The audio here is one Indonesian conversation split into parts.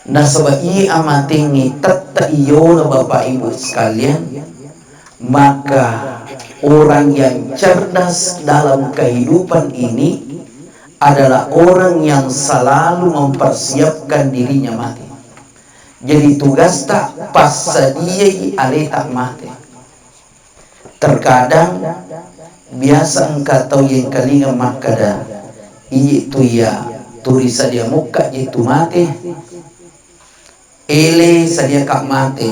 Nah sebab ia amatingi tetta iyo na Bapak Ibu sekalian, maka orang yang cerdas dalam kehidupan ini adalah orang yang selalu mempersiapkan dirinya mati. Jadi tugas tak pas dia aleta mati. Terkadang biasa engkau tahu yang kalinga makada itu ya tulis saja muka itu mati, ele saja kak mati,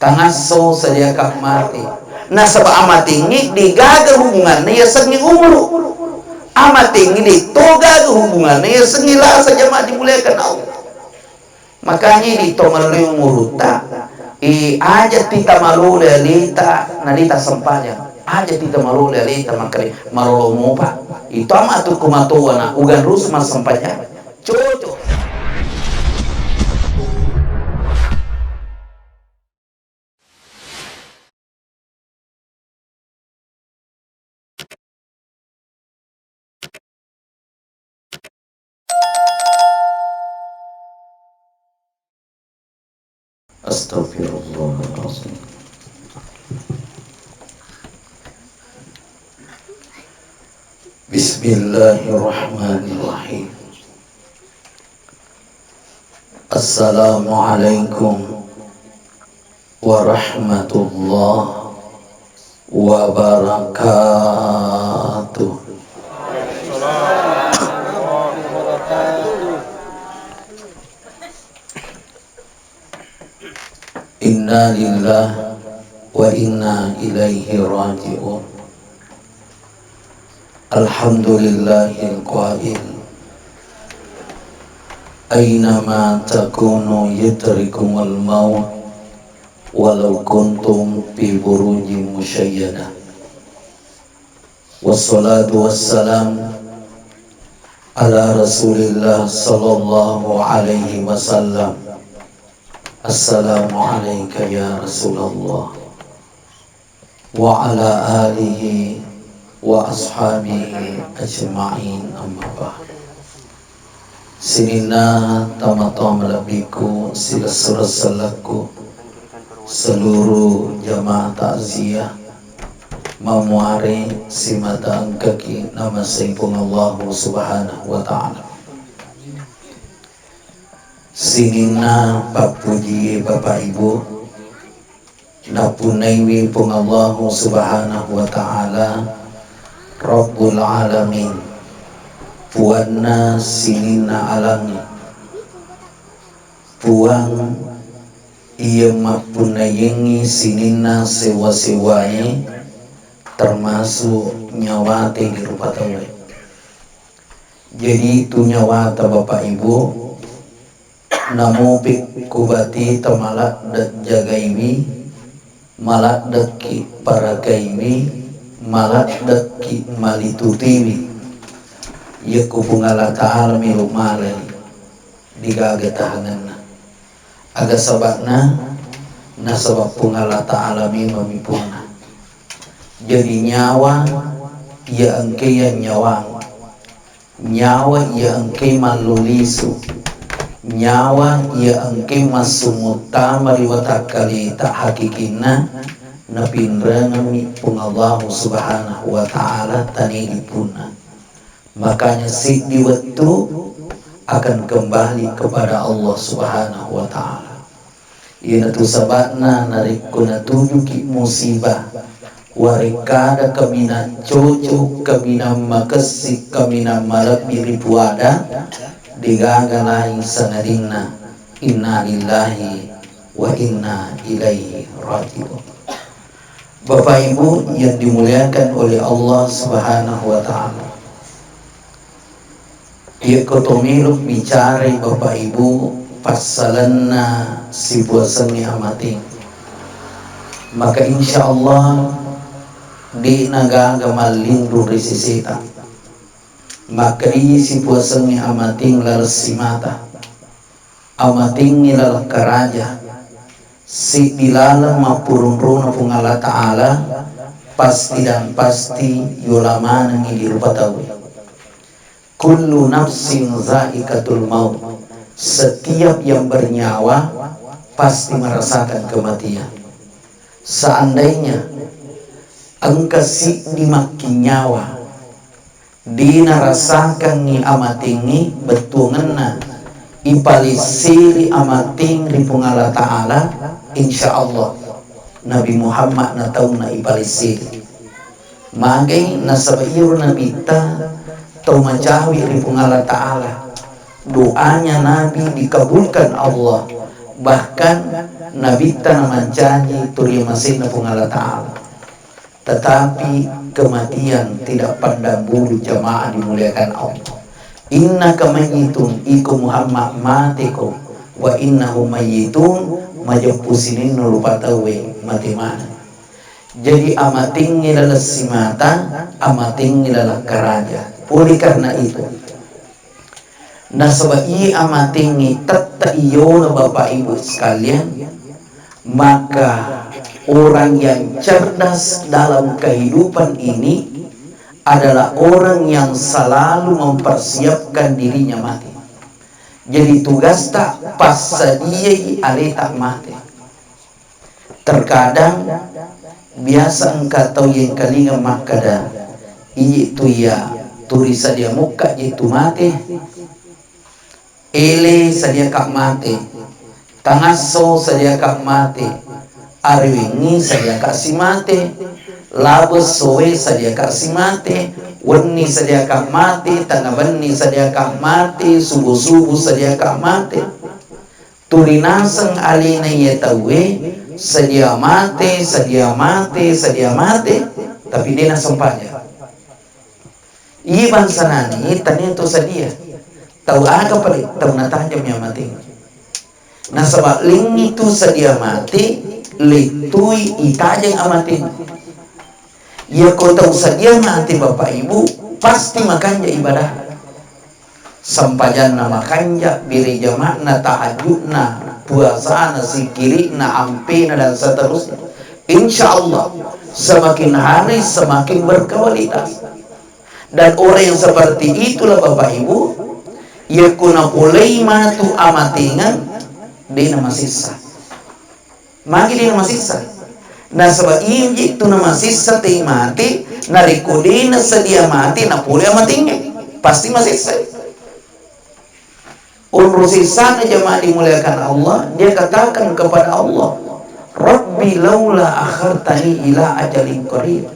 tangaso saja kak mati. Nah sebab amat tinggi digagal hubungannya ya sengi umur, amat tinggi ditoga hubungannya ya sengilah saja mati dimuliakan Allah. Makanya di tomalui muruta aja tita malu lelita nalita sempanya aja tita malu lelita makari malu mupa itu amat tu kumatuana ugan rus mas sempanya cocok. Astagfirullahaladzim. Bismillahirrahmanirrahim. Assalamualaikum warahmatullahi wabarakatuh. Inna lillahi wa inna ilaihi raji'un. Alhamdulillahil qail aynama takunu yudrikumul maut walau kuntum fi burujin musyayyadah. Wassalatu wassalam ala Rasulillah sallallahu alaihi wasallam. Assalamualaikum ya Rasulullah wa ala alihi wa ashabihi ajma'in, amma ba'd. Sinina tamatama labiku silasalaku seluruh jamaah takziah memuari simatang kaki nama sayyidun Allah subhanahu wa ta'ala. Sinina papuji Bapak Ibu napunaiwi pung Allah subhanahu wa ta'ala Rabbul alamin puanna sinina alami puang ia mapunayengi sinina sewa-sewai termasuk nyawate di rupa tawe. Jadi itu nyawata Bapak Ibu namupik kubati tamalak dat jagaimi malak daki para gaimi malak daki malitutiwi ya kupungala ta'ala milumalai digaga tahangan aga sabakna nasabak pungala ta'ala mamipuna. Jadi nyawa ya engke ya nyawang, nyawa ya engke malulisu, nyawa ya engke masumuta mariwatakali tak hakikina napindrangami pung Allah subhanahu wa ta'ala tanidipuna. Makanya si diwatu akan kembali kepada Allah subhanahu wa ta'ala. Ina tu sabatna narikuna tujuki musibah warikada kamina coco kamina makasik kamina malabi ribuada digaga lain sanadina. Inna lillahi wa inna ilaihi raji'un. Bapak Ibu yang dimuliakan oleh Allah subhanahu wa ta'ala, ia kotomiluk bicara Bapak Ibu pasalanna si puasani amating, maka insya Allah di nagaga malindu risisita, maka si puasani amating larsimata amating nilal karaja si dilala mapurun-runa pungala ta'ala pasti dan pasti yulamana ngi dirupatawi. Kullu nafsin zaikatul maut, Setiap yang bernyawa pasti merasakan kematian. Seandainya engkau si dimakin nyawa, dina rasakan ni amatingi betungenna ipalisiri amating ripung Allah Ta'ala, insya Allah Nabi Muhammad na tahu na ipalisiri magay nasabayiro na bita tau macawi ripung Allah Ta'ala. Doanya Nabi dikabulkan Allah, bahkan Nabi ta namancanyi turi masih na pung Allah Ta'ala. Tetapi kematian tidak pandang bulu, jamaah dimuliakan Allah. Inna kamayitun iku Muhammad matiku wa innahu mayitun majapusinin nurupatawe mati mana. Jadi amating adalah simata, amating adalah karaja. Oleh karena itu nasabai amating tatta iyo na Bapak Ibu sekalian, maka orang yang cerdas dalam kehidupan ini adalah orang yang selalu mempersiapkan dirinya mati. Jadi tugas tak pas dia aleta mati. Terkadang biasa engkau tahu yang kalinga makada itu ya turisa dia muka itu mati. Ele sadia kak mati, tangaso sadia kak mati, arwingi sadia kak si mati, labes soe sadia kak si mati, wenni sadia kak mati, tangabani sadia kak mati, subuh-subuh sadia kak mati. Turinasang alina yetawe sadia mati, sadia mati, sadia mati, tapi dia nasampanya. Iban sanani tani itu sadia. Tahu ada paling tahu natajam yang mati. Nah sebab ling itu sedia mati, litui itajang amati. Ya kau tahu sedia mati Bapak Ibu, pasti makannya ibadah. Sampajan nama kanja, biri jamakna, tahajudna, puasana, sikirina, ampina dan seterusnya. Insya Allah semakin hari semakin berkualitas. Dan orang yang seperti itulah Bapak Ibu, ya kuna pulai matu amatingan dia nama sisa magi dia nama sisa. Nah sebab inji itu nama sisa ti mati narikudina sedia mati na pulai amatingan pasti masih sisa. Urus sisa jemaah dimuliakan Allah, dia katakan kepada Allah, Rabbi laula akhartani ila ajalin qarib.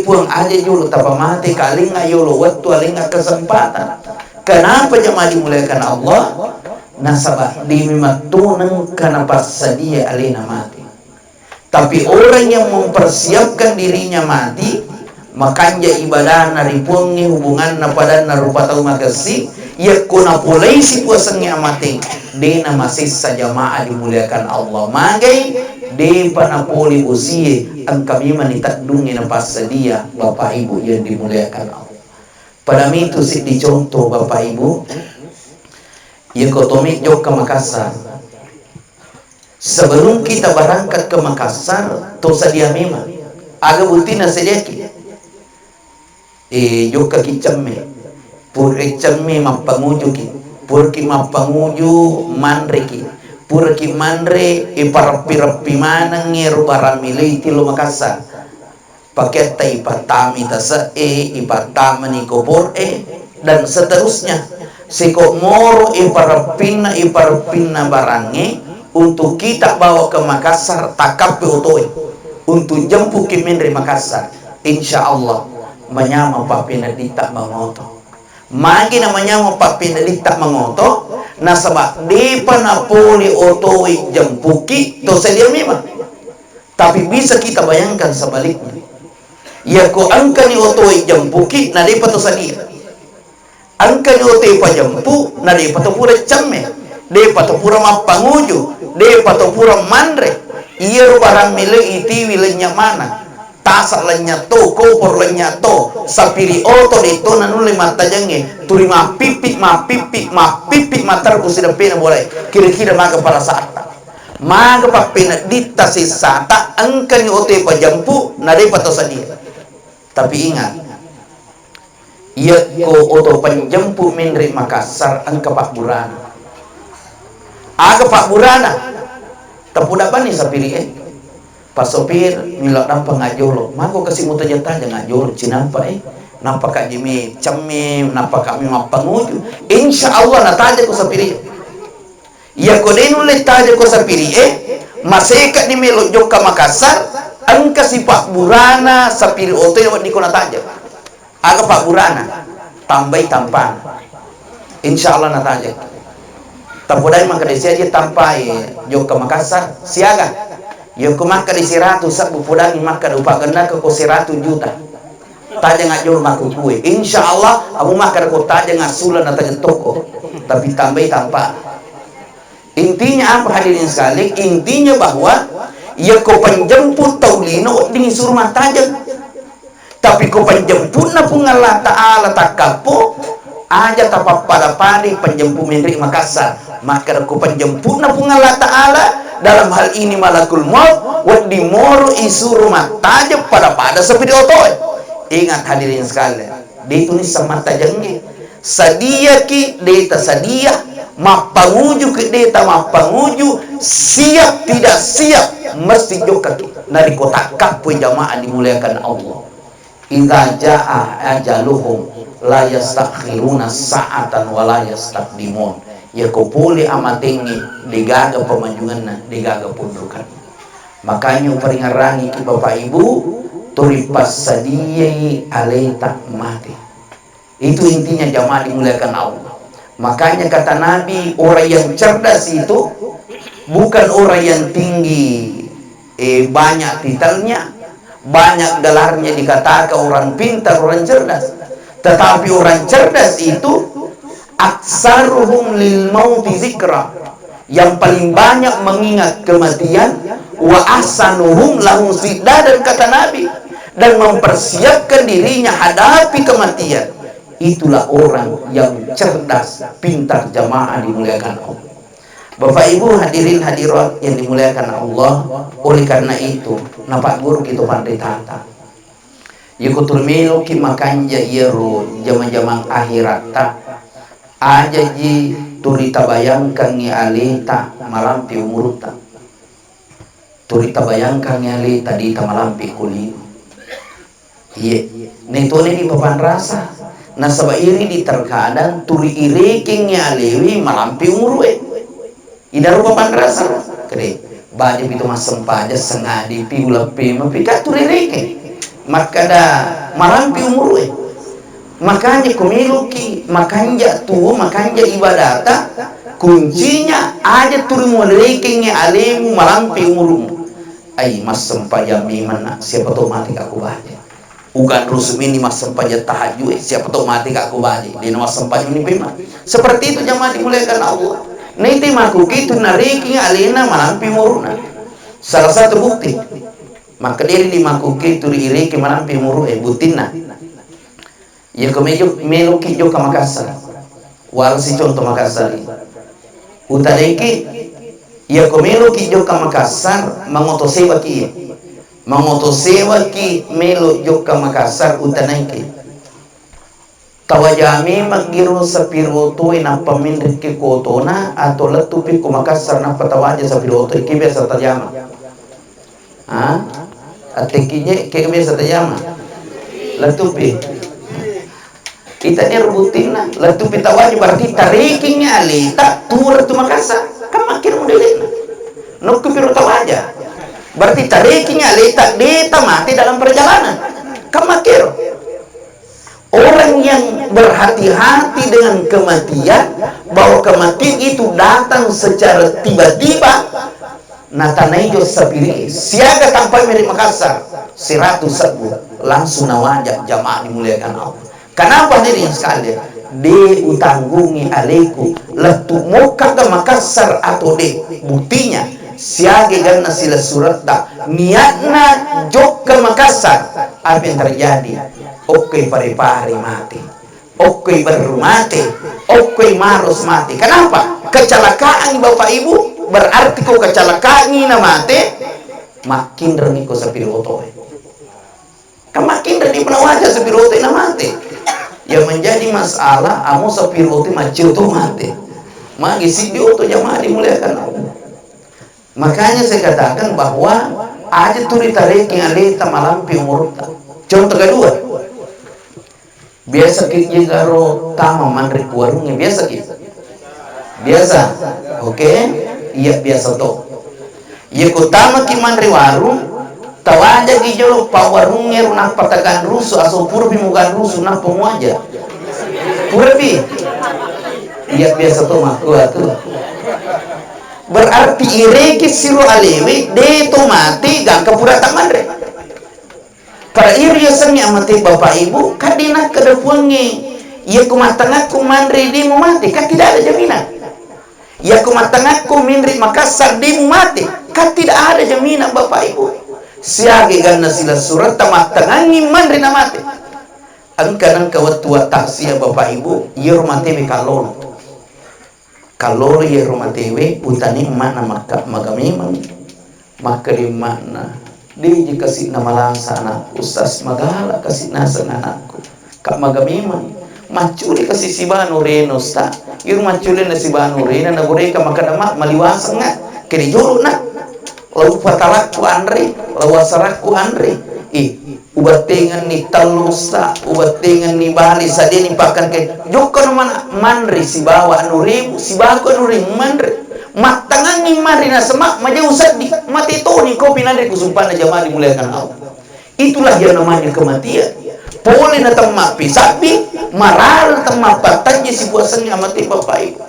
Puang aja julu tapa mati kalinga yolo waktu alinga kesempatan. Kenapa jemaah dimuliakan Allah? Nasabah dimimatunan karena pasadia alina mati. Tapi orang yang mempersiapkan dirinya mati, makanya ibadah naripungi hubungan pada narupa tahu makasih, ya kuna pulai si puasanya mati. Dina masih jamaah dimuliakan Allah. Magai de panapoli usia angkami manitak dungin pasadia Bapak Ibu yang dimuliakan Allah. Pada itu sih dicontoh Bapak Ibu, ya kotomi jauh ke Makassar. Sebelum kita berangkat ke Makassar, tosa dia memang agak butina sedikit. Jauh ke Kicemme, pur Kicemme mampanguju ki, pur ki mampanguju mandre ki, pur ki mandre iparapi-rapi mana ngeru baramile itu lo Makassar. Pakai ipatami tasa ipatama ni kopor dan seterusnya siko moro iparpina barange untuk kita bawa ke Makassar takap beutoi untuk jemput kimin dari Makassar. Insya Allah menyama papina dita mangoto magi namanya mau papina dita mangoto nasabak di panapoli otoi jempuki to sedia memang. Tapi bisa kita bayangkan sebaliknya. Ya ko angka ni otoi jampuki na di pato sadia. Angka ni otoi pa jampu na di pato pura camme, di pato pura mapanguju, di pato pura mandre. Iya barang milik iti wilenya mana? Tasak lenya to, kopor lenya to, sapiri oto di to nanu lima tajange, turi ma pipi matar kusida pena boleh. Kira-kira maga para saat. Maga pa pena dita sisata angka ni otoi pa jampu na di pato sadia. Tapi ingat, ia ko oto penjemput menri Makassar angka 4 bulan. Aga Pak Burana tapuda bani sapiri Pak sopir milak nampa ngajolo mako kasih muta jatah jangan ngajolo cinampa nampak kak jimi cemim nampak kami mapanguju insya Allah nataja ko sapiri ya kodenu le taja ko sapiri maseka ni melo joka Makassar angka si Pak Burana sapiri oto yang di kona taja aga Pak Burana tambai tampang insya Allah nataja tapodai maka desi aja tampai joka Makassar siaga yo maka desi ratu sabu podani maka upa ganda ke 100 juta taja ngajol maku kue insya Allah amu maka ko taja ngasulan nataja toko tapi tambai tampang intinya apa hadirin sekali intinya bahwa ya ko penjemput taulino di surma taja tapi ko penjemput na pungala ta'ala takapo aja tapak pada padi penjemput Menteri Makassar maka ku penjemput na pungala ta'ala dalam hal ini malakul maut wadi moro isu rumah tajam pada seperti otoy ingat hadirin sekalian ditulis sama tajangnya sadia ki data sadia mapanguju ke data mapanguju siap tidak siap mesti joka dari kota kapu jamaah dimuliakan Allah idza jaa ajaluhum la yastakhiruna sa'atan wa la yastaqdimun ya kupuli amatingi digaga pemanjunganna digaga pundukan makanya peringarangi ki Bapak Ibu turipas sadiyai alaita mati itu intinya jamaah dimuliakan Allah makanya kata Nabi orang yang cerdas itu bukan orang yang tinggi banyak titelnya banyak gelarnya dikatakan orang pintar orang cerdas tetapi orang cerdas itu aksaruhum lil mauti zikra yang paling banyak mengingat kematian wa ahsanuhum lahu dan kata Nabi dan mempersiapkan dirinya hadapi kematian itulah orang yang cerdas pintar jamaah dimuliakan Allah Bapak Ibu hadirin hadirat yang dimuliakan Allah oleh karena itu nampak guru gitu pandai tata ikutul milo ki makanja yeru zaman-zaman akhirat tak aja ji turita bayangkan ngi alita malampi umuruta turita bayangkan ngi alita di malampi kulino iya netone di papan rasa nah sabab iri di terkadang turi iriking ngi alewi malampi umurwe ida rupa papan rasa kede baja itu mas sempaja sengadi pi ulepi mapika turi iriking maka da malampi umurwe makanya kumiluki makanya tuh makanya ibadata kuncinya aja turun moderiking alimu malampi umurmu ay mas sempaya mimana siapa tahu mati aku baca ugan rusum ini mas sempaya tahajud siapa tahu mati aku baca di nama sempaya ini pima seperti itu jamaah dimuliakan Allah nanti maku gitu nariking alina malampi umurna salah satu bukti maka diri di maku gitu iriking malampi umur butina ya kemejuk meluki joka Makassar wal si contoh Makassar utareki ya kemeluki joka Makassar mangotosewa ki melu joka Makassar utaneki tawajami magiru sapiroto ina pamindri ki kotona atau letupi ku Makassar na patawaja sapiroto ki biasa tajama atekinya ki biasa tajama letupi kita ini rebutin lah letu pita wajib berarti tarikingnya alita tur tu Makassar kan makin modelina nuku piru tawaja berarti tarikingnya alita dita mati dalam perjalanan kan makin orang yang berhati-hati dengan kematian bahwa kematian itu datang secara tiba-tiba natanaijo sapiri siaga tanpa milik Makassar 100 sebu langsung nawajak jamaah dimuliakan Allah. Kenapa diri sekali di utanggungi aleku letu muka ke Makassar atau di buktinya siage ganna sila surat tak niatna jok ke Makassar apa yang terjadi oke pare-pare mati oke baru mati oke marus mati kenapa kecelakaan Bapak Ibu berarti kau kecelakaan ini mati makin reniko sepiro otoy makin dari penawajah sepiro otoy mati yang menjadi masalah amo sapiroti macil tu mati Magi si dia tuh jamaah dimuliakan Allah. Makanya saya katakan bahwa ada tuh ditarik yang alita malampi umur. Contoh kedua, biasa kita garo tama mandri warungnya biasa kita. Biasa, oke? Iya biasa tuh. Ya kutama ki mandri warung, tawaja ki jolo pa warungnya runak patakan rusuh asal purbi mukan rusuh nak pemuaja. Purbi. Iya biasa tuh mah gua tuh. Berarti ireki siru alewi de to mati gang kapurata mandre. Para iri sengi amati bapak ibu kadina kedepungi. Ya kumatengahku mandre di mu mati kan tidak ada jaminan. Ya kumatengahku mindri Makassar di mu mati kan tidak ada jaminan bapak ibu. Siagi ganna sila surat tengah-tengangi mandre na mati. Angkanan kawatua taksia bapak ibu yer mati be kalolo. Kalau ya rumah tewe utani mana maka memang maka di mana dia jika kasih nama langsa anak ustaz magala kasih nasa anakku kak memang maculi kasih si banu reno sta yung maculi na si banu reno na goreka maka nama maliwasan nga kini jolo na lalu patalakku andre lalu asarakku andre ubatingan ni talusa ubatingan ni bali sadini pakan ke joko mana manri si bawa nurimu si bago nurimu manri matangan ni manri na semak maja usad di mati toni kopi nandri kusumpah na jamaah dimuliakan Allah. Itulah yang namanya kematian. Boleh na tamapi sapi maral tamapatanya si buasannya amati bapak ibu.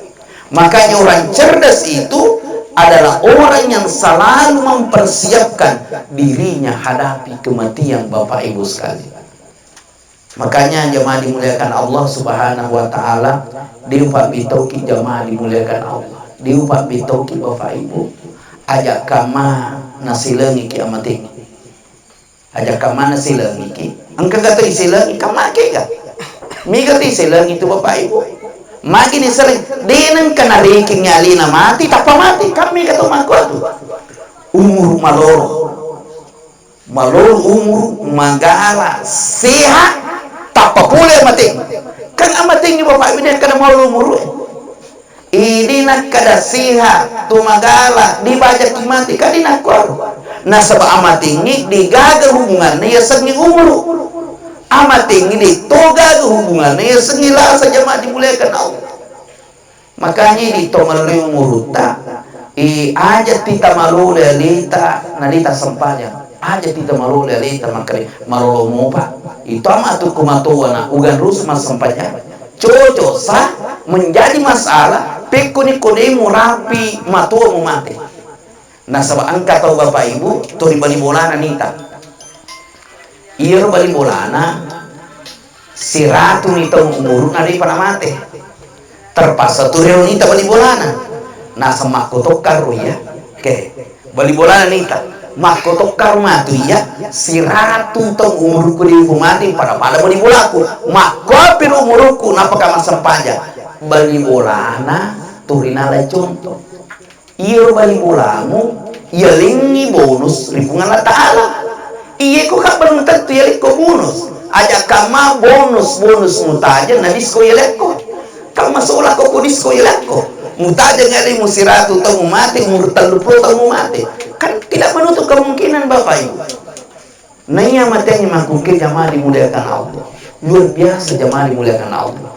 Makanya orang cerdas itu adalah orang yang selalu mempersiapkan dirinya hadapi kematian bapak ibu sekalian. Makanya jemaah dimuliakan Allah Subhanahu wa taala, diupak bitauki jemaah dimuliakan Allah. Diupak bitauki bapak ibu, ajak kama nasilengi kiamat ini. Ajak kama nasilengi ki. Angka kata isilengi kama ke ga? Miga ti silengi itu bapak ibu. Magi ni sering denen kana riking nyali na mati tak mati kami kata mangko umur maloro umur magala sehat tak pule mati kan amati ni bapak ibu kana maloro umur ini nak kada sehat tu magala dibaca mati kadina kor na sabab amati ni digaga hubungan ni sengi umur amati ini toga hubungan ya sengilah saja mak dimuliakan Allah. Makanya di tomalui muruta aja tita malu lelita nalita sempanya aja tita malu lelita makari marolo mopa itu amat tu kumatuana ugan rus mas sempanya cocok sah menjadi masalah pekuni kodemu rapi matua mu mati. Nah sabab angka tahu bapak ibu tu di bali bolana nita iya bali bolana si ratu nita umur nari pada mati terpaksa turun nita bali bolana nah semak kutokar ya ke bali bolana nita mak kutokar matu ya si ratu tong umurku di mati pada bali bolaku mak kopir umurku napa kamar sempaja bali bolana turinala contoh iya bali bolamu iya lingi bonus ripungan ta'ala iya kok kak belum tentu ya liko bonus aja kama bonus mutaja na disko ya liko kama seolah kok disko ya liko mutaja ngali musiratu tau mati umur 30 tau mati kan tidak menutup kemungkinan bapak ibu. Nah iya matanya makukir jamaah dimuliakan Allah luar biasa jamaah dimuliakan Allah.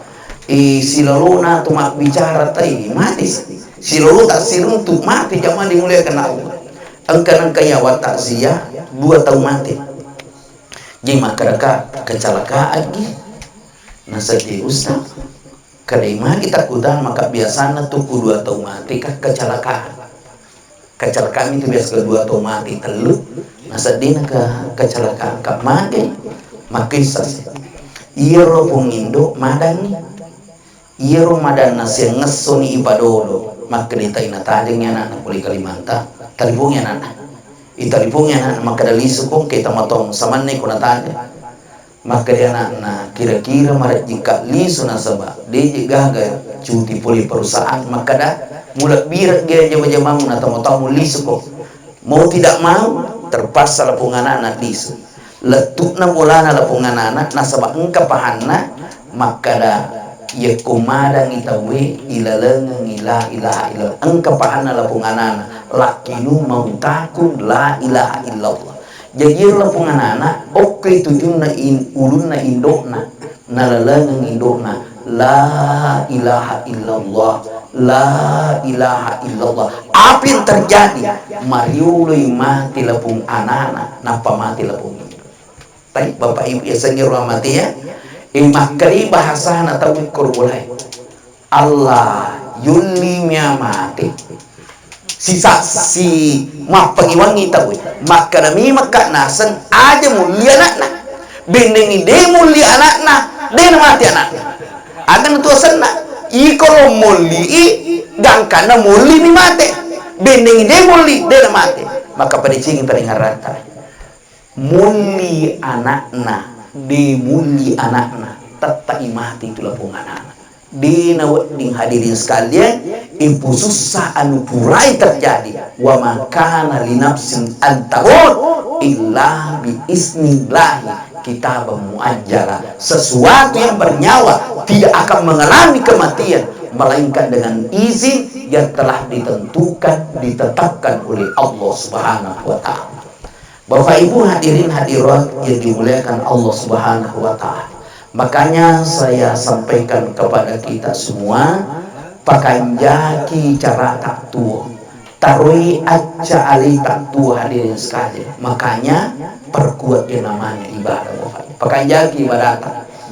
Silolona tu mak bicara tadi mati silolo tak siruntuk mati jamaah dimuliakan Allah. Angkanan kaya watak zia 2 tahun mati jima kereka kecelakaan lagi nasati ustaz kelima kita kudan maka biasanya tuku 2 tahun mati kecelakaan itu biasa 2 tahun mati telu nasadina kecelakaan kak mati makisas iro pungindo madani iro madana siya ngesoni ibadolo makita inatajeng anak puli Kalimantan talipungnya anak italipungnya anak maka dalisu kong kita matong samanay ko natanya maka dia anak kira-kira marat jika lisu nasaba dia gaga cuti puli perusahaan maka dah mulak birat dia jama-jama na tamu-tamu lisu kong mau tidak mau terpaksa lapungan anak lisu letuk na mulana lapungan anak nasaba engka pahana maka dah ya kumadang itawe ilalengang ila ilaha illallah engka paana lapunganana lakinu mautakum la ilaha illallah. Jadi lapunganana oke tujunna ulunna indokna nalalengang indokna la ilaha illallah, la ilaha illallah. Apa yang terjadi? Mariului mati lapung anana napa mati lapung ini. Baik Bapak Ibu ya sengir rahmati ya. Makari bahasa na tahu kurulai Allah yuli mati sisa si mak pengiwangi tahu maka nami maka nasen aja mulia anakna benengi de mulia anakna de mati anakna akan tu senna i kalau muli gangkana muli ni mati benengi de muli de mati maka pada cing peringarata muli anakna dimuli anakna tetap mati itulah punganan di nawading hadirin sekalian impu susah anu purai terjadi wa makana linafsin antamut illa bi isnillahi kitab muajjala. Sesuatu yang bernyawa tidak akan mengalami kematian melainkan dengan izin yang telah ditentukan ditetapkan oleh Allah Subhanahu wa taala. Bapak Ibu hadirin hadirat yang dimuliakan Allah Subhanahu wa taala. Makanya saya sampaikan kepada kita semua pakanjaki cara tak tua. Tarui aja ali tak tua hadirin sekalian. Makanya perkuat yang namanya ibadah Bapak Ibu. Pakanjaki ibadah.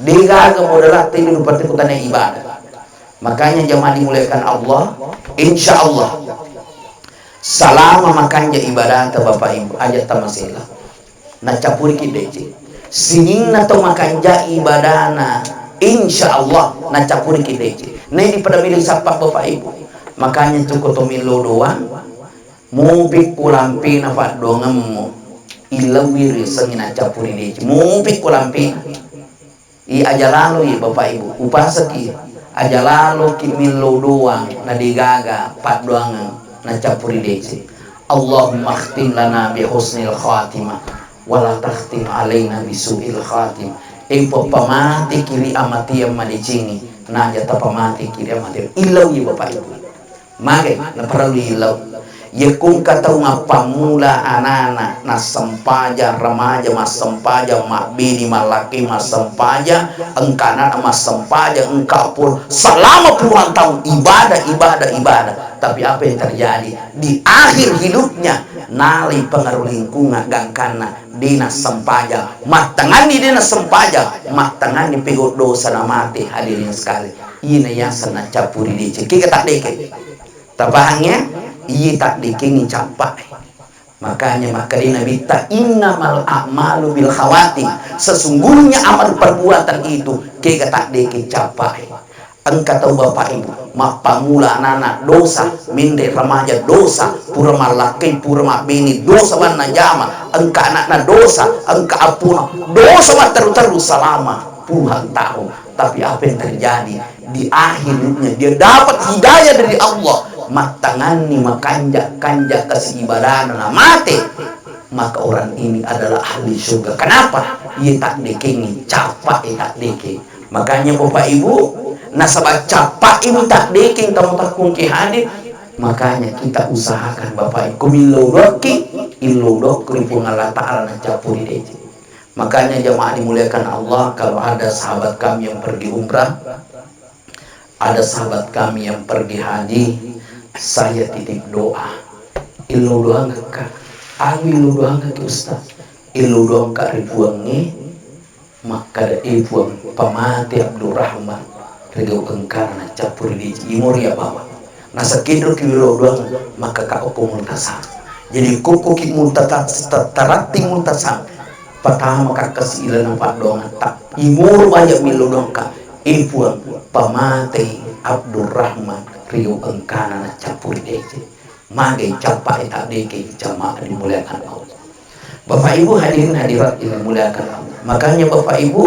Digaga modelat ini pertikutannya ibadah. Makanya jemaah dimuliakan Allah, insya Allah salama makanya ibadah ta Bapak Ibu aja tamasila na capuri kideci singing na to makanja ibadana insyaallah na capuri kideci na di pada milih sapa Bapak Ibu makanya cukup to milo doang mupik kulampi na fat dongemu ilawiri sengina capuri deci mupik kulampi i aja lalu ya Bapak Ibu upasaki aja lalu ki milo doang na digaga pat doang na capuri deci Allahumma khtim lana bi husnil khatimah wala takhtim alaina bi su'il khatim. Empo pamati kiri amati yang madicingi na jata pamati kiri amati ilau ya Bapak Ibu mage na perlu ilau ya kung katau ngapamula anana na sempaja remaja mas sempaja mak bini malaki mas sempaja engkana mas sempaja engkapur selama puluhan tahun ibadah tapi apa yang terjadi di akhir hidupnya nali pengaruh lingkungan gangkana dina sempaja matangani dina sempaja matangani pegot dosa na mati hadirin sekali ini yang sana capuri dice kita tak deke tabahangnya iya tak dikengi capai makanya maka di Nabi ta innamal a'malu bil khawatim sesungguhnya amal perbuatan itu kita tak deke capai engkau tahu Bapak Ibu mapamula anak dosa minde remaja dosa pura malaki pura mabini dosa wana jama engkau anak dosa engkau apuna dosa terus selama puluhan tahun tapi apa yang terjadi di akhirnya dia dapat hidayah dari Allah matangani makanja kasih ibadah na mati maka orang ini adalah ahli surga. Kenapa? Ia tak dikengi capai tak deke makanya Bapak Ibu nasabah capai ibu tak deking kamu tak kungki hadir makanya kita usahakan Bapak Ibu kumilodoki ilodok kelipung Allah Ta'ala na capuri deci makanya jemaah dimuliakan Allah kalau ada sahabat kami yang pergi umrah ada sahabat kami yang pergi haji saya titip doa ilu doang ke aku ilu doang ke Ustaz ilu doang ke ribuangi maka ada ibuang pamati Abdurrahman regau engkarna capuri di imur ya bawa nasa kidro kiwilo doang maka kau muntasam jadi koko ki muntarati muntasam pertama kakak ilan empat doang tak imur banyak milo doang ka ibuang pamati Abdurrahman riu engkana na capuri deci mage capai tak deke jamaah dimuliakan Allah Bapak Ibu hadirin hadirat dimuliakan Allah makanya Bapak Ibu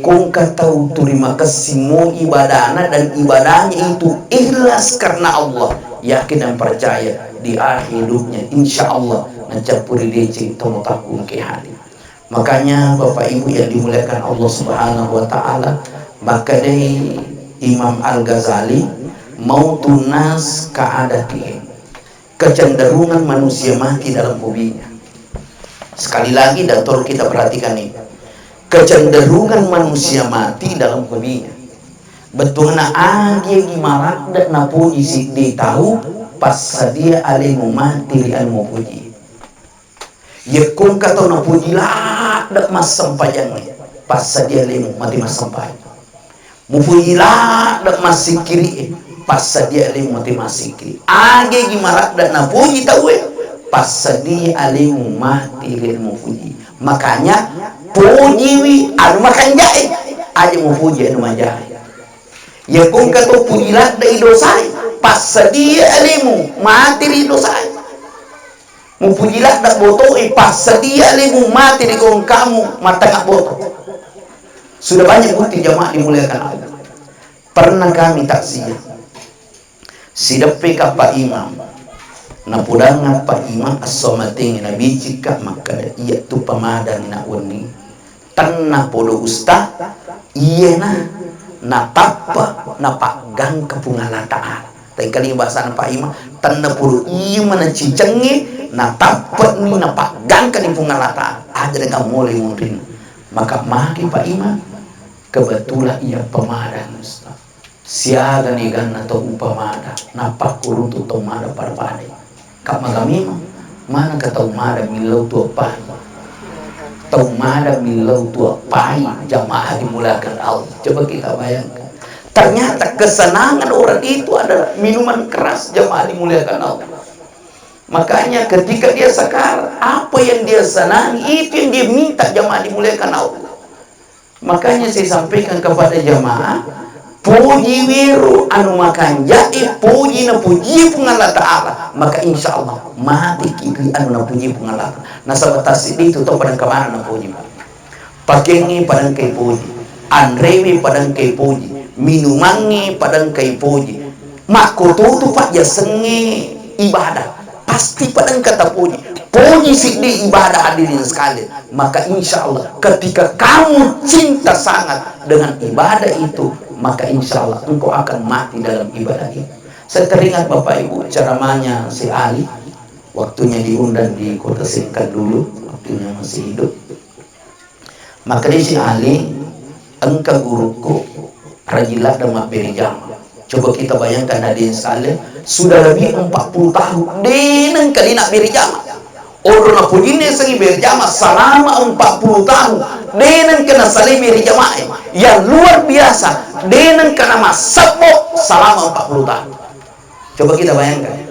kung katau terima kasih mau ibadahnya dan ibadahnya itu ikhlas karena Allah yakin dan percaya di akhir hidupnya insya Allah mencapuri deci temu takung ke hadir makanya Bapak Ibu yang dimuliakan Allah Subhanahu wa Ta'ala Maka dari Imam Al-Ghazali mau tunas keadaan kecenderungan manusia mati dalam hobinya. Sekali lagi dokter kita perhatikan ini, kecenderungan manusia mati dalam hobinya. Betul na agi gimarak dak na puji si di tahu pas dia alimu mati di anu puji. Ye kung kata na puji lah dak mas sampayang pas dia alimu mati mas sampayang. Mupuji lah dak mas sikiri pas dia alimu mati mas sikiri. Agi gimarak dak na puji tahu pas dia alimu mati di anu puji. Makanya puji wi anu makan jae aja mu puji anu majai. Ya kung kato pujilat da idosay pas dia alimu mati di idosay mu pujilat da boto pas dia alimu mati di kong kamu matangak boto. Sudah banyak bukti jamaah dimuliakan Allah. Pernah kami taksiah sidapi ka Pak Imam na pudangan Pak Imam as-somating na bicika maka iya tu pamadan na uni tanah podo ustaz iya na tappa na paggang kapungala ta'ala. Tapi kali bahasa Pak Imam tanda puru iya mana cicengi na tappa ni na paggang ka ni pungala ta'ala ada dengan mulai mungkin. Maka maki Pak Imam kebetulan ia pemadan Ustaz siaga ni ganna to upamada na pakurutu to mada parpade kap magami mana ka to mada milau tu apa taumada milau tua pai jamaah dimulakan Allah. Coba kita bayangkan, ternyata kesenangan orang itu adalah minuman keras jamaah dimuliakan Allah. Makanya ketika dia sakar, apa yang dia senangi itu yang dia minta jamaah dimuliakan Allah. Makanya saya sampaikan kepada jamaah, puji wiru anu makan jae puji na puji pungala ta'ala, maka insya Allah mati kiri anu na puji pungala. Nah sabatas itu to padang kamana na puji pakengi padang kay puji anrewi padang kay puji minumangi padang kay puji makotutu pak ya sengi ibadah pasti padang kata puji puji sidi ibadah hadirin sekalian. Maka insya Allah ketika kamu cinta sangat dengan ibadah itu, maka insya Allah engkau akan mati dalam ibadah itu. Saya teringat Bapak Ibu ceramahnya si Ali, waktunya diundang di Kota Singkat dulu, waktunya masih hidup. Maka di si Ali, engkau guruku, rajilah dan mabiri jamaah. Coba kita bayangkan hadirin sekalian, sudah lebih 40 tahun dengan kalinak biri jamaah. Orang na pujine sengi biri jamaah selama 40 tahun dengan kena saling biri jamaah yang luar biasa dengan kena masabok selama 40 tahun. Coba kita bayangkan.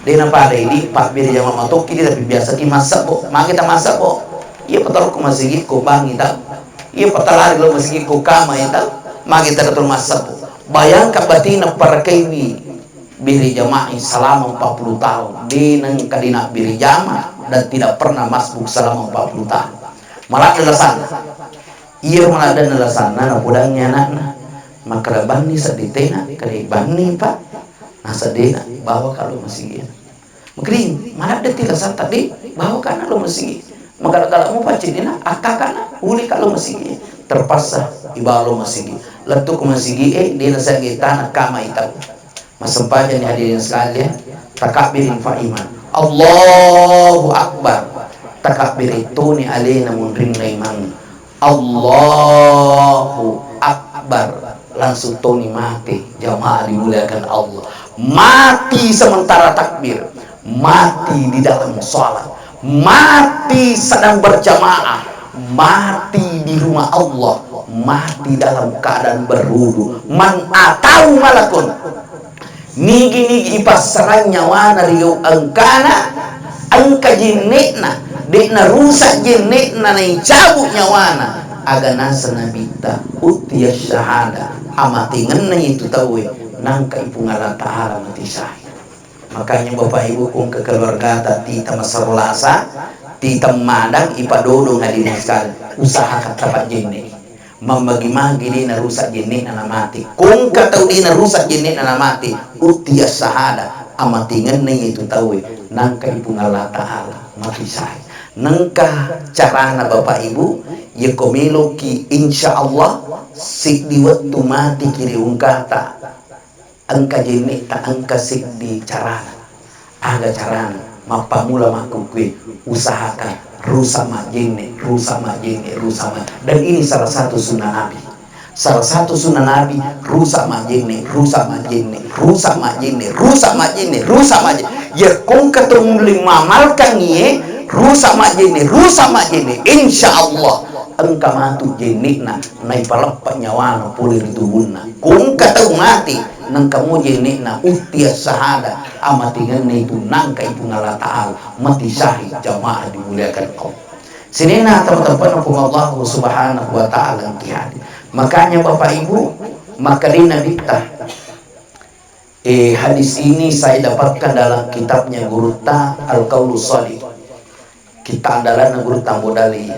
Dengan pada ini pak biri jamaah matok kita tapi biasa ki masabok, mak kita masabok. Iya patar ko masigi ko bangi ta. Iya patar lo masigi ko kama ita. Mak kita ketul masabok. Bayangkan batina para kaini biri jamaah selama 40 tahun dengan kadina biri jamaah dan tidak pernah masbuk selama 40 tahun. Malah alasan iya malah ada alasan na pudangnya anak maka bani saditena kali bani pak nah sadena bawa kalau masih mungkin malah ada alasan tadi bawa karena lo masih maka kalau mau pacidina akakana uli kalau masih terpaksa ibawa lo masih letuk masih di nasa tanah kama itu masempajan hadirin sekalian takabirin fa'iman Allahu Akbar takbir itu ni alena munring naiman Allahu Akbar langsung toni mati jamaah dimuliakan Allah mati sementara takbir mati di dalam sholat mati sedang berjamaah mati di rumah Allah mati dalam keadaan berwudu man atau malakun nigi ipasrang nyawa na riyo angkana angka jinnitna dikna rusak jinnitna na icabut nyawana agana sanabita utia syahada amatingan na itu tawe nangka ipungala ta'ala mati syahid. Makanya Bapak Ibu kung kekeluarga tita masarlasa tita madang ipadodo hadirin sekali usaha katapat jinnit membagi-magi di na rusak jinnit na mati kung katau di na rusak jinnit na mati utia syahada amatingan na itu tawe nangka ipungala ta'ala mati syahid. nengkah carana Bapak Ibu ya komelo ki insya Allah sik di waktu mati kiri ungkata angka jenik tak angka sik di carana ada carana mapamula makukwe usahakan rusak majene dan ini salah satu sunnah Nabi. Salah satu sunnah Nabi rusak majene ya kong ketemu mamalkan ye rusak majene insya Allah engkau matu jenikna naik palepak nyawana pulih tubuhna kong ketemu mati nang kamu jenikna utia sahada amatingan itu nangka itu ngala ta'ala mati syahid jamaah dimuliakan Allah. Sinina teman-teman Allah subhanahu wa ta'ala kihadi. Makanya Bapak Ibu, makarina bitah. Hadis ini saya dapatkan dalam kitabnya Gurta Al-Qaulus Shadid. Kita andalan Gurta modali.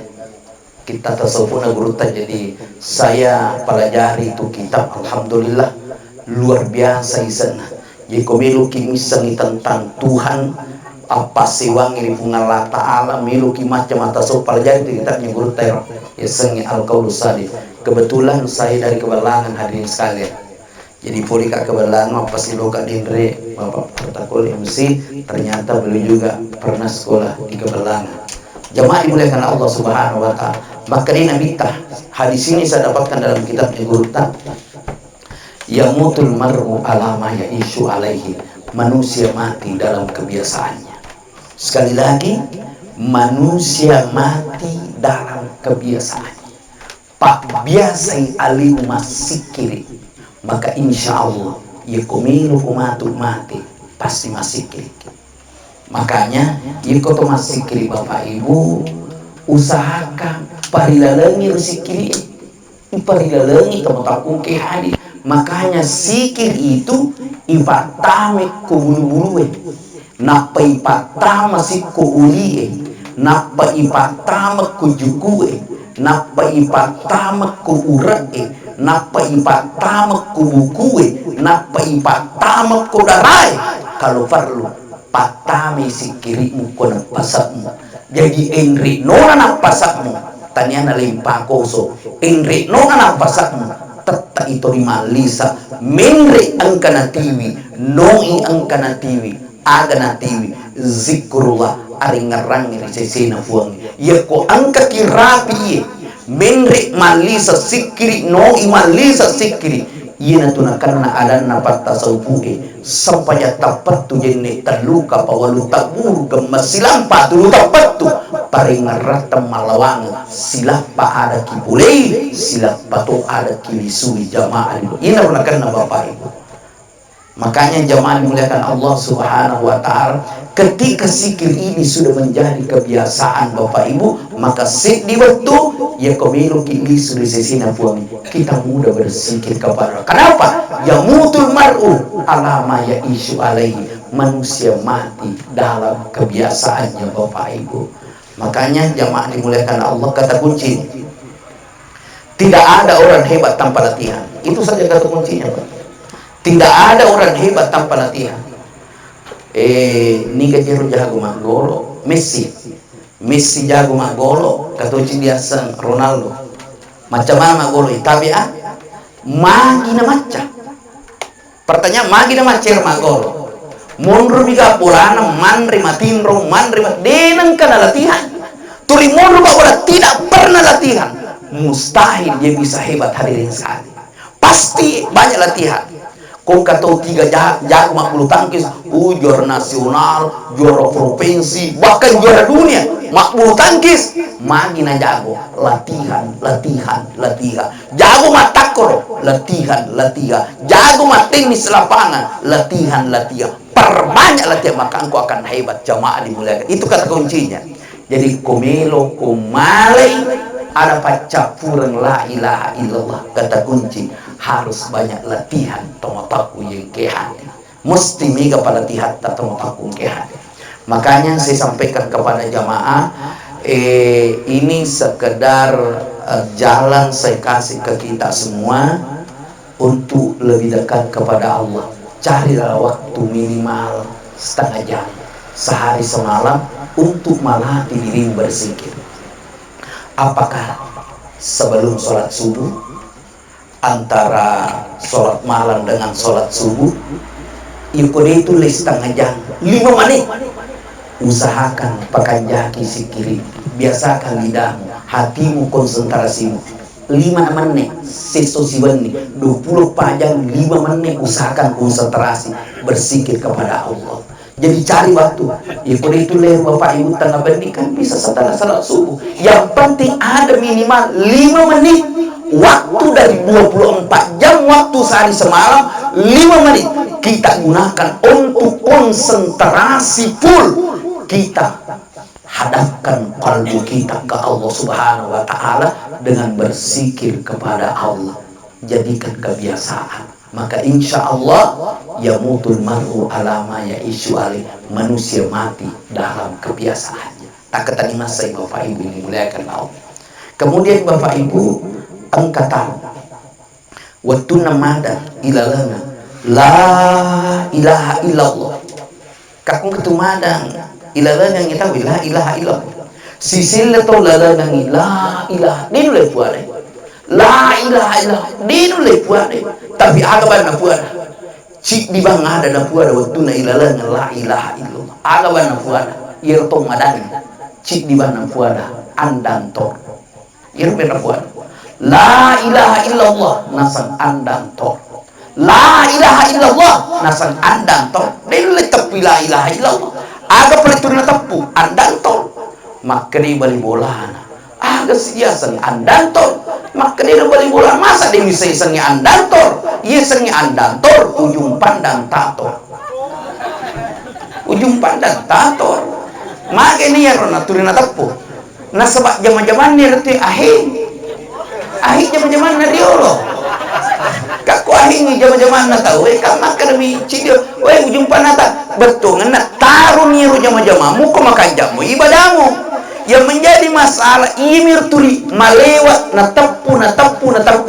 Kita tasawufuna Gurta, jadi saya pelajari itu kitab, alhamdulillah luar biasa isana. Jadi komiluki misangi tentang Tuhan apa siwangi di Allah Ta'ala miluki macam tasawuf pelajari itu kitabnya Gurta ya sengi Al-Qaulus Shadid. Kebetulan saya dari Kebalangan hadirin sekalian. Jadi polika Kebalangan pasti loka dinre Bapak protokol MC ternyata beliau juga pernah sekolah di Kebalangan. Jamaah dimuliakan Allah Subhanahu wa taala. Maka ini bitah. Hadis ini saya dapatkan dalam kitabnya Gurta. Yamutul mar'u ala ma ya'ishu alaihi. Manusia mati dalam kebiasaannya. Sekali lagi, manusia mati dalam kebiasaannya. Pak biasai alim masih kiri, maka insya Allah ya komilu umatu mati pasti masih kiri. Makanya ya koto masih kiri Bapak Ibu usahakan parilalengi sikiri, parilalengi teman-teman ke hadi. Makanya sikir itu ipatame ko bulu-buluwe, napa ipatama si ko ulie, napa ipatama ko jukuwe, napa ipatama ko urae, napa ipatama ko bukuwe, napa ipatama ko darai. Kalau perlu patame si kirimu ko ng pasakmu. Jadi enri nona ng pasakmu, tanya na limpakoso. Enri nona ng pasakmu, tata ito rimalisa. Menri ang kanatiwi, noi ang kanatiwi, aga natiwi, zikrullah aring ngarang ni sesena fuang. Ya ko ang kakirapi menri malisa sikri noi malisa sikri. Iya na karena ada napat tasawuke sampai tapat tu jenne terluka pawalu tabur gemas silampa tu tapat tu paring rata malawang silapa ada kipulei silapa tu ada kilisui jamaah itu. Iya na karena Bapak Ibu. Makanya jamaah dimuliakan Allah Subhanahu wa taala, ketika zikir ini sudah menjadi kebiasaan Bapak Ibu, maka di waktu ya komilu kili sudah sesina puang kita mudah berzikir kepada. Kenapa? Ya mutul mar'u alama ya isu alaihi. Manusia mati dalam kebiasaannya Bapak Ibu. Makanya jamaah dimuliakan Allah, kata kunci tidak ada orang hebat tanpa latihan. Itu saja kata kuncinya Pak. Tidak ada orang hebat tanpa latihan. Ni kejero jago magolo, Messi jago magolo, katoci dia sang Ronaldo. Macam mana magolo? Tapi magi na maca. Pertanyaan magi na macer magolo. Monro biga pulana manri matinro manri denang kana latihan. Tuli monro ba tidak pernah latihan. Mustahil dia bisa hebat hadirin sekali. Pasti banyak latihan. Kung kato tiga jago mak bulu tangkis, juara nasional, juara provinsi, bahkan juara dunia, mak bulu tangkis, magi na jago, latihan, jago mak takraw, latihan, jago mak tenis lapangan, latihan, perbanyak latihan maka engkau akan hebat jamaah dimuliakan. Itu kata kuncinya. Jadi komelo kumalai ada pacapurang la ilaha illallah, kata kunci. Harus banyak latihan tomotaku yang kehati. Mesti mega pelatihan tomotaku kehati. Makanya saya sampaikan kepada jamaah, ini sekedar jalan saya kasih ke kita semua untuk lebih dekat kepada Allah. Carilah waktu minimal setengah jam. sehari semalam untuk melatih diri berzikir. Apakah sebelum sholat subuh, antara sholat malam dengan sholat subuh, itu setengah jam, 5 menit. Usahakan pakai jaki sikiri, biasakan lidahmu, hatimu, konsentrasimu 5 menit, sesuatu ini 20 pajang 5 menit, usahakan konsentrasi berzikir kepada Allah. Jadi cari waktu. Itu Bapak Ibu tengah benih kan bisa setelah salat subuh. Yang penting ada minimal 5 menit waktu dari 24 jam waktu sehari semalam, 5 menit kita gunakan untuk konsentrasi full. Kita hadapkan kalbu kita ke Allah Subhanahu wa Ta'ala dengan berzikir kepada Allah. Jadikan kebiasaan, maka insya Allah yamutul mar'u alama ya'ishu alih, manusia mati dalam kebiasaannya. Tak keterima saya Bapak Ibu ini muliakan Allah. Kemudian Bapak Ibu engkau tahu waktu namada ilalana la ilaha illallah, kakung ketumadang ilalana yang kita la ilaha illallah, sisil atau lalana la ilaha dinu lepuare, la ilaha illallah dinu lepuare, tapi agaban na puara cik di bang ada na puara waktu na ilalana la ilaha illallah, agaban na puara yertong madani cik di bang na puara andan tor yerben na puara la ilaha illallah nasang andang tor, la ilaha illallah nasang andang tor, dinu letepi la ilaha illallah aga peliturna tepu andang tor, makri bali bolana aga siasan andang tor, makri bali bolana masa dia bisa isangi andang tor, iya sangi andang tor ujung pandang tator, ujung pandang tator, makanya ya rona turina tepu na sebab zaman-zaman ni reti ahi zaman-zaman na diolo kaku ahi ni zaman-zaman na tahu kamak kami cidio ujung panata betul ngena taruh niru zaman-zaman mu ko makajamu ibadamu yang menjadi masalah imir turi malewat na tepu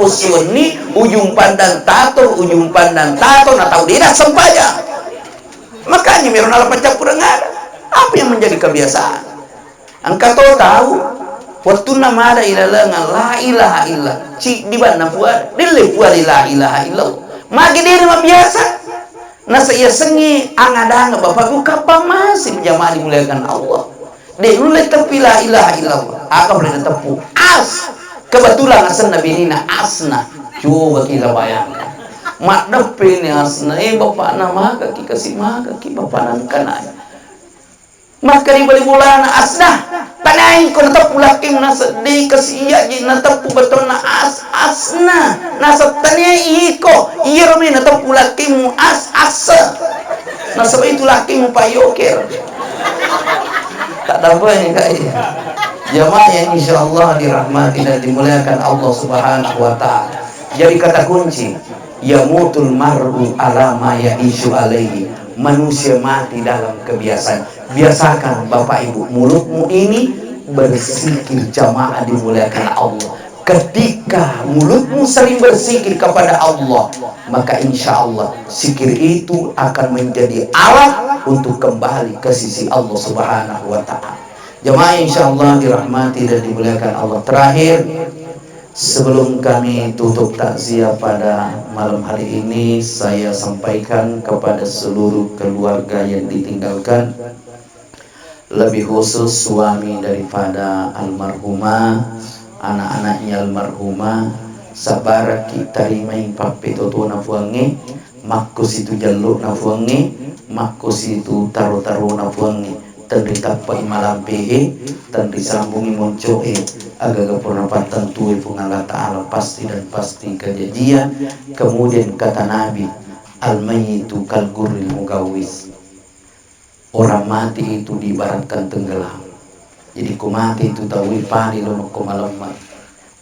siwani ujung pandang tato na tahu dia sempaya, makanya miron ala pacapura ngada. Apa yang menjadi kebiasaan angka tahu waktu nama ada ilalana la ilaha illallah cik di bana puar dile puar la ilaha illallah magi dia mah biasa na saya sengi angadanga bapakku kapan masih jamaah dimuliakan Allah de ulai tapi la ilaha illallah aka boleh tepu as kebetulan asan nabi nina asna coba kita bayangkan mak depe ni asna bapak nama kaki kasih maka ki bapak nangkana maka di balik bulan asna panai ko natapu laking nasa di kasiya di natapu betul na asna nasa tanya iko irmi natapu laking mu asa nasa itu laking mu payoker tak dapat ni kai jamaah yang insyaallah dirahmati dan dimuliakan Allah Subhanahu wa Ta'ala. Jadi kata kunci yamutul mar'u ala ma ya'ishu alaihi, manusia mati dalam kebiasaan. Biasakan Bapak Ibu mulutmu ini berzikir jamaah dimuliakan Allah. Ketika mulutmu sering berzikir kepada Allah, maka insya Allah zikir itu akan menjadi alat untuk kembali ke sisi Allah Subhanahu wa Ta'ala. Jamaah insya Allah dirahmati dan dimuliakan Allah. Terakhir, sebelum kami tutup takziah pada malam hari ini, saya sampaikan kepada seluruh keluarga yang ditinggalkan, lebih khusus suami daripada almarhumah, anak-anaknya almarhumah, sabar kita rimai pape toto nafuange, makus itu jaluk nafuange, makus itu taruh-taruh nafuange, dan ditapai malam pehe, dan disambungi moncoe, agak pernapatan tuwe pengala ta'ala pasti dan pasti kejadian. Kemudian kata Nabi, al-mayyitu kal gurril mugawis, orang mati itu diibaratkan tenggelam. Jadi ku mati itu tawi pari lono kumalamat.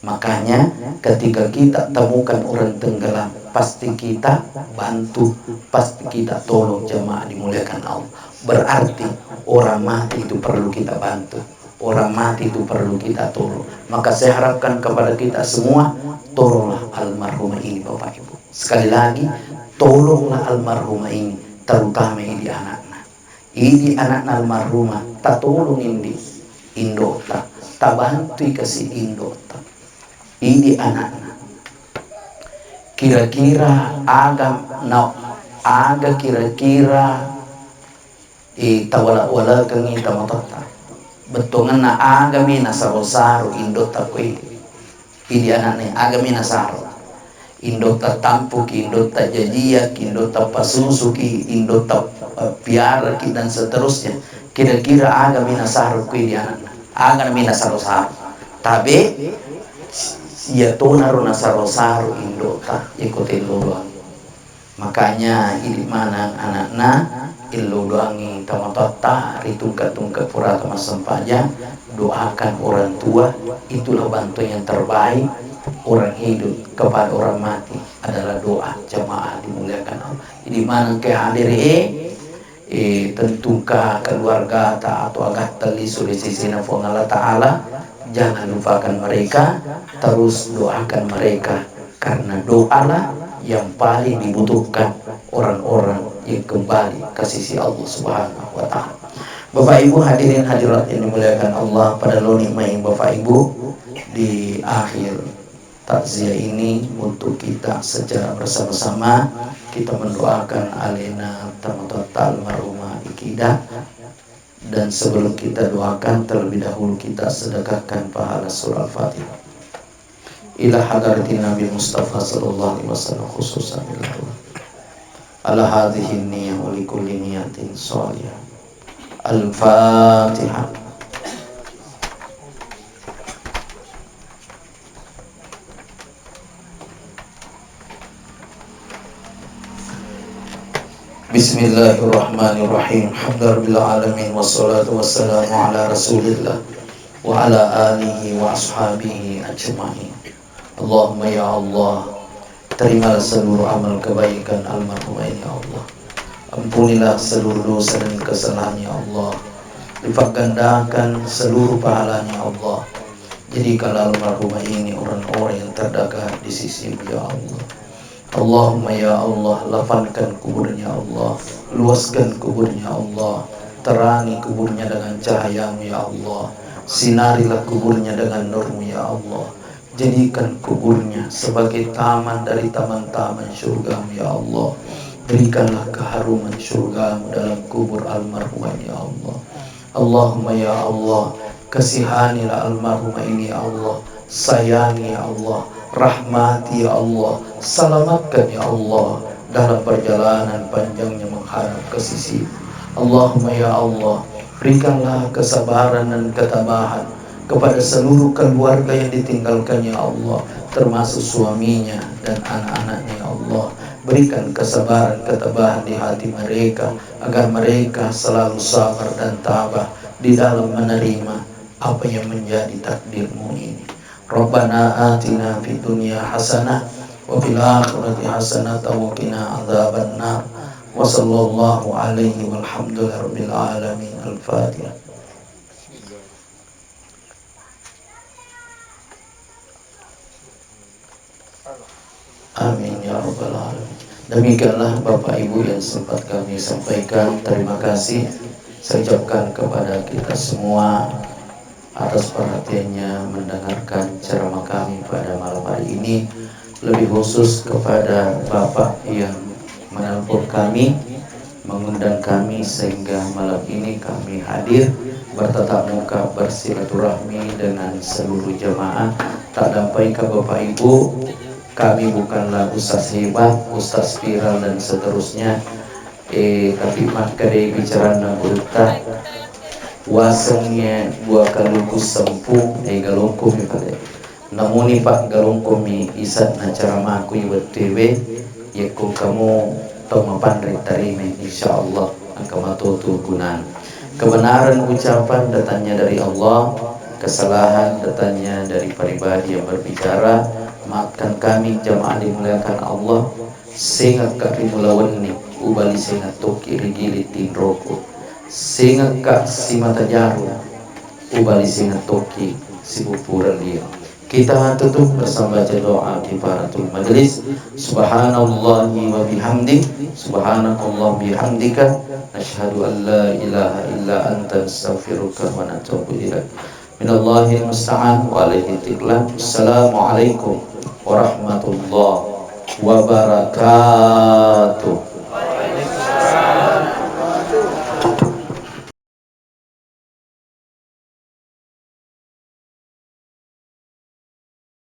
Makanya ketika kita temukan orang tenggelam, pasti kita bantu, pasti kita tolong jamaah dimuliakan Allah. Berarti orang mati itu perlu kita bantu, orang mati itu perlu kita tolong. Maka saya harapkan kepada kita semua, tolonglah almarhumah ini Bapak Ibu. Sekali lagi, tolonglah almarhumah ini, terutama ini anak-anak. Ini anak almarhumah tatulung indi indota tabantu kasih indota ini anak kira-kira aga kira-kira tawala-wala kang tamatata betongan na aga mina sarosaru indota ko ini anaknya aga mina saro indota tampuki indota jajia indota pasusuki indota piara dan seterusnya kira-kira aga mina saro ko ini anaknya aga mina sarosaru tabe ya tonaru na sarosaru indota ikutin luluan makanya ini mana anakna illu doangi tamatata ritungka-tungka purata masampaja doakan orang tua itulah bantu yang terbaik orang hidup kepada orang mati adalah doa jamaah dimuliakan Allah ini mana ke hadir tentuka keluarga ta atau agak tali sulit sisina Allah Ta'ala jangan lupakan mereka terus doakan mereka karena doalah yang paling dibutuhkan orang-orang yang kembali ke sisi Allah Subhanahu wa Ta'ala. Bapak Ibu hadirin hadirat yang dimuliakan Allah, pada nikmat Bapak Ibu di akhir takziah ini untuk kita secara bersama-sama kita mendoakan alena tamatotal almarhumah Ikidah, dan sebelum kita doakan terlebih dahulu kita sedekahkan pahala surah Al-Fatihah ila hadratin Nabi Mustafa sallallahu alaihi wasallam khususan ala hadhihi niyyah wa likulli niyatin shalihah. Al-Fatihah. Bismillahirrahmanirrahim. Alhamdulillahirabbil alamin wassalatu wassalamu ala Rasulillah wa ala alihi wa ashabihi ajmain. Allahumma ya Allah, terimalah seluruh amal kebaikan almarhumah ini ya Allah. Ampunilah seluruh dosa dan kesalahannya ya Allah. Lipat gandakan seluruh pahalanya ya Allah. Jadikanlah almarhumah ini orang-orang yang terdekat di sisi-Mu ya Allah. Allahumma ya Allah, lapangkan kuburnya Allah, luaskan kuburnya Allah, terangi kuburnya dengan cahaya-Mu ya Allah. Sinarilah kuburnya dengan nur-Mu ya Allah. Jadikan kuburnya sebagai taman dari taman-taman surga-Mu ya Allah. Berikanlah keharuman surga-Mu dalam kubur almarhumah ya Allah. Allahumma ya Allah, kasihanilah almarhumah ini ya Allah. Sayangi ya Allah, rahmati ya Allah, selamatkan ya Allah dalam perjalanan panjangnya menghadap ke sisi. Allahumma ya Allah, berikanlah kesabaran dan ketabahan kepada seluruh keluarga yang ditinggalkannya Allah, termasuk suaminya dan anak-anaknya ya Allah. Berikan kesabaran ketabahan di hati mereka agar mereka selalu sabar dan tabah di dalam menerima apa yang menjadi takdir-Mu ini. Rabbana atina fid dunya hasanah wa fil akhirati hasanah wa qina adzabannar. Wa sallallahu alaihi walhamdulillahirabbil alamin. Al-Fatihah. Amin ya rabbal alamin. Demikianlah Bapak Ibu yang sempat kami sampaikan. Terima kasih saya ucapkan kepada kita semua atas perhatiannya mendengarkan ceramah kami pada malam hari ini. Lebih khusus kepada Bapak yang menelpon kami, mengundang kami sehingga malam ini kami hadir bertatap muka bersilaturahmi dengan seluruh jamaah. Tak dampai ke Bapak Ibu, kami bukanlah ustaz hebat, ustaz viral dan seterusnya. Tapi makanya bicara nangguruta wasengnya buah kalungkus sempung galungkum pada. Namun ni Pak galungkum isat na ceramah aku buat TV, yakum kamu tau mapandri tarime insyaallah angka matutu gunan. Kebenaran ucapan datangnya dari Allah, kesalahan datangnya dari pribadi yang berbicara. Maafkan kami jamaah dimuliakan Allah, sehingga kami melawan ni ubali sehingga toki rigili tin roko, sehingga kak si mata jarum ubali sehingga toki si bupuran dia. Kita tutup bersama baca doa kifaratul majlis. Subhanallahi wa bihamdi, subhanakallah bihamdika, nashhadu an la ilaha illa anta, astaghfiruka wa natubu ilaik. Minallahil musta'an wa alaihi tiklan. Assalamualaikum warahmatullahi wabarakatuh.